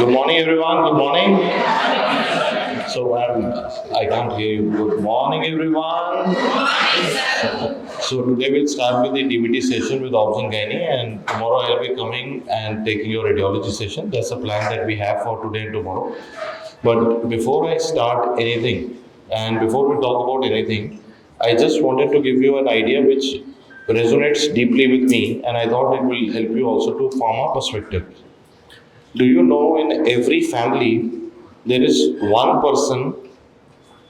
Good morning, everyone. Good morning. So I can't hear you. Good morning, everyone. So today we'll start with the DBT session with Obs and Gynae, and tomorrow I'll be coming and taking your radiology session. That's a plan that we have for today and tomorrow. But before I start anything, and before we talk about anything, I just wanted to give you an idea which resonates deeply with me, and I thought it will help you also to form a perspective. Do you know in every family there is one person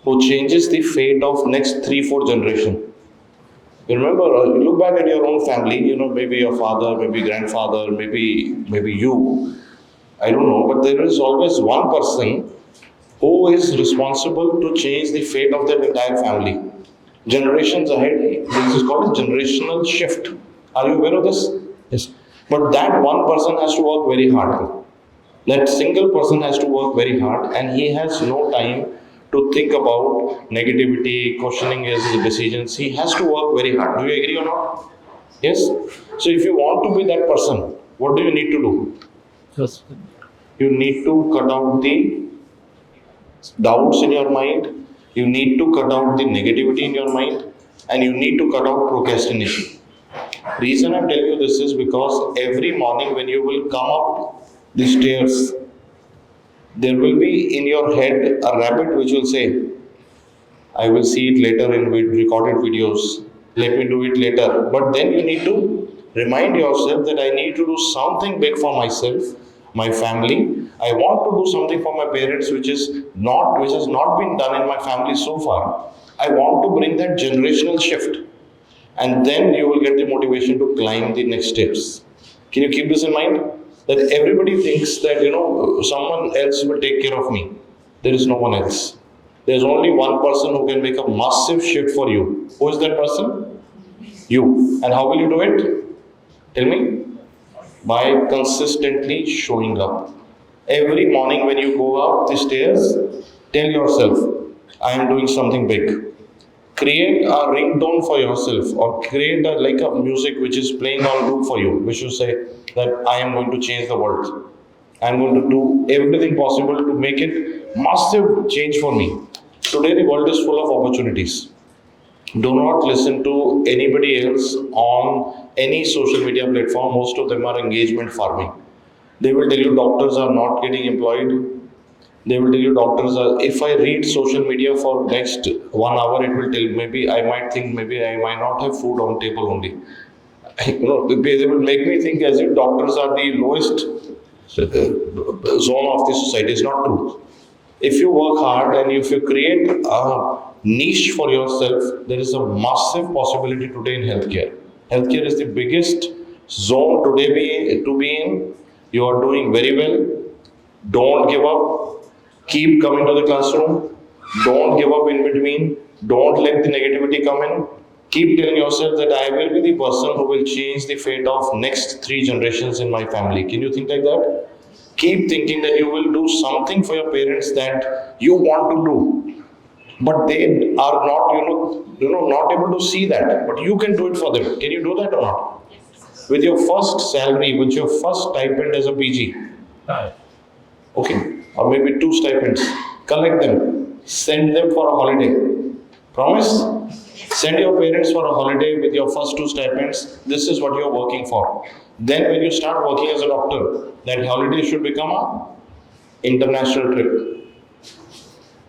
who changes the fate of next 3-4 generations? You remember, you look back at your own family, maybe your father, maybe grandfather, maybe you, I don't know, but there is always one person who is responsible to change the fate of that entire family. Generations ahead, this is called a generational shift. Are you aware of this? Yes. But that one person has to work very hard. That single person has to work very hard, and he has no time to think about negativity, questioning his decisions. He has to work very hard. Do you agree or not? Yes? So if you want to be that person, what do you need to do? Yes. You need to cut out the doubts in your mind. You need to cut out the negativity in your mind, and you need to cut out procrastination. Reason I'm telling you this is because every morning when you will come up the stairs, there will be in your head a rabbit which will say, I will see it later in recorded videos, let me do it later. But then you need to remind yourself that I need to do something big for myself, my family. I want to do something for my parents which has not been done in my family so far. I want to bring that generational shift. And then you will get the motivation to climb the next steps. Can you keep this in mind? That everybody thinks that, someone else will take care of me. There is no one else. There's only one person who can make a massive shift for you. Who is that person? You. And how will you do it? Tell me. By consistently showing up. Every morning when you go up the stairs, tell yourself, I am doing something big. Create a ringtone for yourself, or create a music which is playing on loop for you, which you say that I am going to change the world. I am going to do everything possible to make it massive change for me. Today the world is full of opportunities. Do not listen to anybody else on any social media platform. Most of them are engagement farming. They will tell you doctors are not getting employed. They will tell you doctors are, if I read social media for next 1 hour, it will tell, maybe I might think, maybe I might not have food on table only. They will make me think as if doctors are the lowest zone of the society. It's not true. If you work hard and if you create a niche for yourself, there is a massive possibility today in healthcare. Healthcare is the biggest zone today to be in. You are doing very well. Don't give up. Keep coming to the classroom. Don't give up in between. Don't let the negativity come in. Keep telling yourself that I will be the person who will change the fate of next 3 generations in my family. Can you think like that? Keep thinking that you will do something for your parents that you want to do. But they are not, not able to see that. But you can do it for them. Can you do that or not? With your first salary, with your first stipend as a PG. Okay. Or maybe 2 stipends. Collect them. Send them for a holiday. Promise? Send your parents for a holiday with your first 2 stipends. This is what you are working for. Then when you start working as a doctor, that holiday should become an international trip.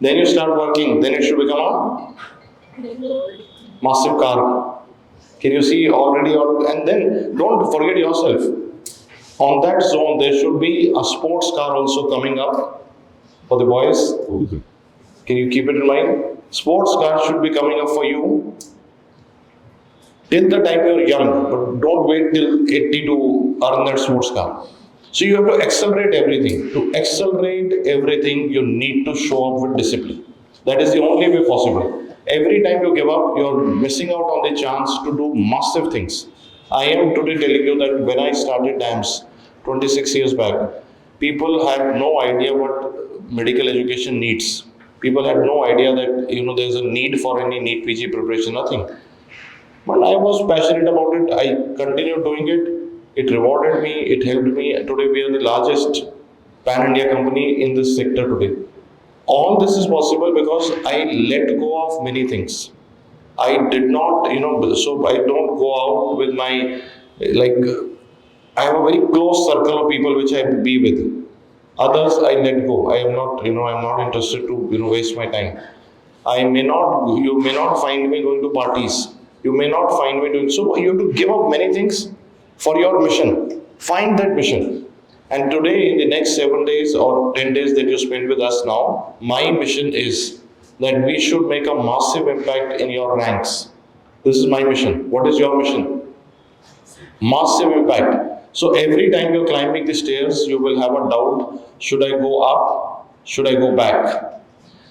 Then you start working, then it should become a massive car. Can you see already? And then don't forget yourself. On that zone, there should be a sports car also coming up for the boys. Can you keep it in mind? Sports car should be coming up for you till the time you're young, but don't wait till 80 to earn that sports car. So you have to accelerate everything. To accelerate everything, you need to show up with discipline. That is the only way possible. Every time you give up, you're missing out on the chance to do massive things. I am today telling you that when I started DAMS 26 years back, people had no idea what medical education needs. People had no idea that there's a need for any NEET PG preparation, nothing. But I was passionate about it. I continued doing it. It rewarded me. It helped me. Today we are the largest pan-India company in this sector today. All this is possible because I let go of many things. I did not, so I don't go out with my, like, I have a very close circle of people which I be with. Others I let go. I am not, I'm not interested to, waste my time. You may not find me going to parties. You may not find me doing, so you have to give up many things for your mission. Find that mission. And today, in the next 7 days or 10 days that you spend with us now, my mission is that we should make a massive impact in your ranks. This is my mission. What is your mission? Massive impact. So every time you're climbing the stairs, you will have a doubt, should I go up? Should I go back?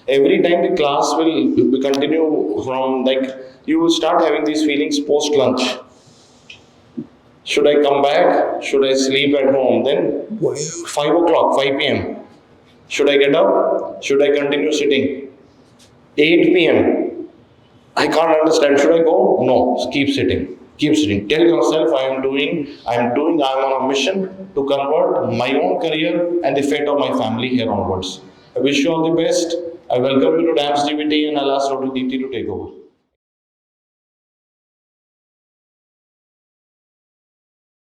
Every time the class will continue from, like, you will start having these feelings post lunch. Should I come back? Should I sleep at home? Then 5 o'clock, 5 p.m. Should I get up? Should I continue sitting? 8 p.m. I can't understand. Should I go? No, keep sitting. Keep sitting. Tell yourself I am on a mission to convert my own career and the fate of my family here onwards. I wish you all the best. I welcome you to DAMS DVT and I'll ask Dr. Deepti to take over.